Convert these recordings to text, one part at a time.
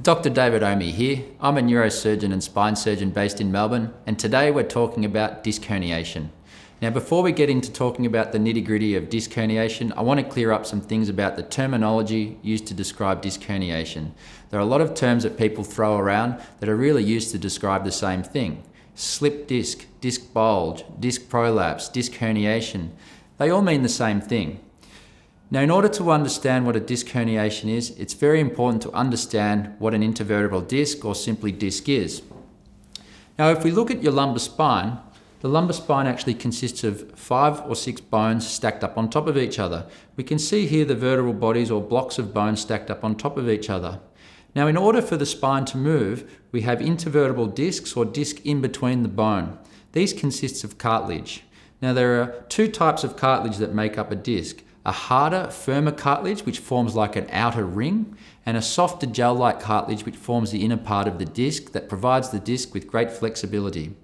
Dr David Oehme here. I'm a neurosurgeon and spine surgeon based in Melbourne, and today we're talking about disc herniation. Now, before we get into talking about the nitty-gritty of disc herniation, I want to clear up some things about the terminology used to describe disc herniation. There are a lot of terms that people throw around that are really used to describe the same thing. Slip disc, disc bulge, disc prolapse, disc herniation. They all mean the same thing. Now, in order to understand what a disc herniation is, it's very important to understand what an intervertebral disc or simply disc is. Now, if we look at your lumbar spine, the lumbar spine actually consists of 5 or 6 bones stacked up on top of each other. We can see here the vertebral bodies or blocks of bones stacked up on top of each other. Now, in order for the spine to move, we have intervertebral discs or disc in between the bone. These consist of cartilage. Now, there are 2 types of cartilage that make up a disc. A harder, firmer cartilage which forms like an outer ring, and a softer gel-like cartilage which forms the inner part of the disc that provides the disc with great flexibility.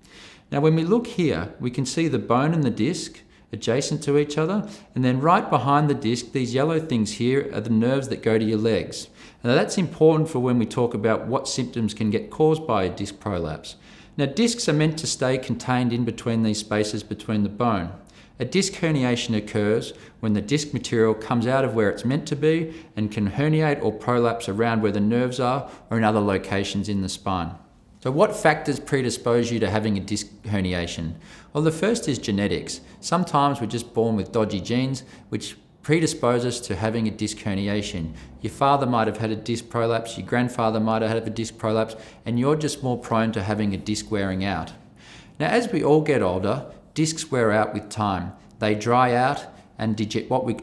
Now, when we look here, we can see the bone and the disc adjacent to each other, and then right behind the disc, these yellow things here are the nerves that go to your legs. Now, that's important for when we talk about what symptoms can get caused by a disc prolapse. Now, discs are meant to stay contained in between these spaces between the bone. A disc herniation occurs when the disc material comes out of where it's meant to be and can herniate or prolapse around where the nerves are or in other locations in the spine. So what factors predispose you to having a disc herniation? Well, the first is genetics. Sometimes we're just born with dodgy genes which predispose us to having a disc herniation. Your father might have had a disc prolapse, your grandfather might have had a disc prolapse, and you're just more prone to having a disc wearing out. Now, as we all get older, discs wear out with time. They dry out and a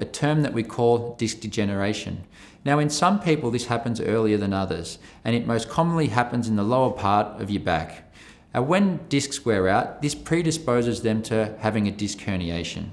term that we call disc degeneration. Now, in some people this happens earlier than others, and it most commonly happens in the lower part of your back. And when discs wear out, this predisposes them to having a disc herniation.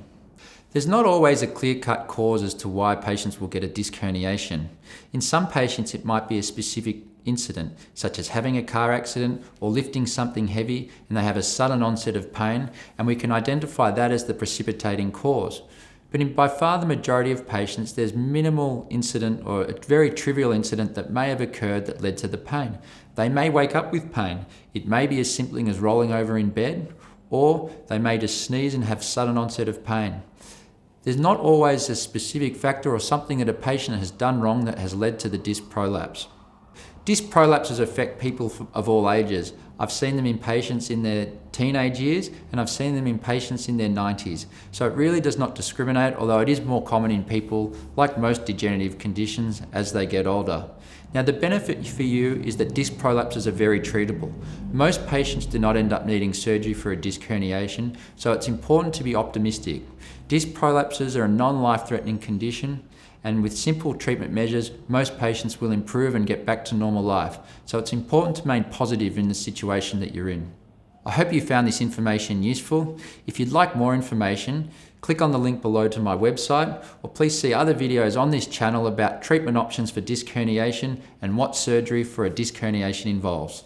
There's not always a clear-cut cause as to why patients will get a disc herniation. In some patients it might be a specific incident, such as having a car accident or lifting something heavy and they have a sudden onset of pain, and we can identify that as the precipitating cause. But by far the majority of patients, there's minimal incident or a very trivial incident that may have occurred that led to the pain. They may wake up with pain. It may be as simple as rolling over in bed, or they may just sneeze and have sudden onset of pain. There's not always a specific factor or something that a patient has done wrong that has led to the disc prolapse. Disc prolapses affect people of all ages. I've seen them in patients in their teenage years, and I've seen them in patients in their 90s. So it really does not discriminate, although it is more common in people, like most degenerative conditions, as they get older. Now, the benefit for you is that disc prolapses are very treatable. Most patients do not end up needing surgery for a disc herniation, so it's important to be optimistic. Disc prolapses are a non-life-threatening condition, and with simple treatment measures, most patients will improve and get back to normal life. So it's important to remain positive in the situation that you're in. I hope you found this information useful. If you'd like more information, click on the link below to my website, or please see other videos on this channel about treatment options for disc herniation and what surgery for a disc herniation involves.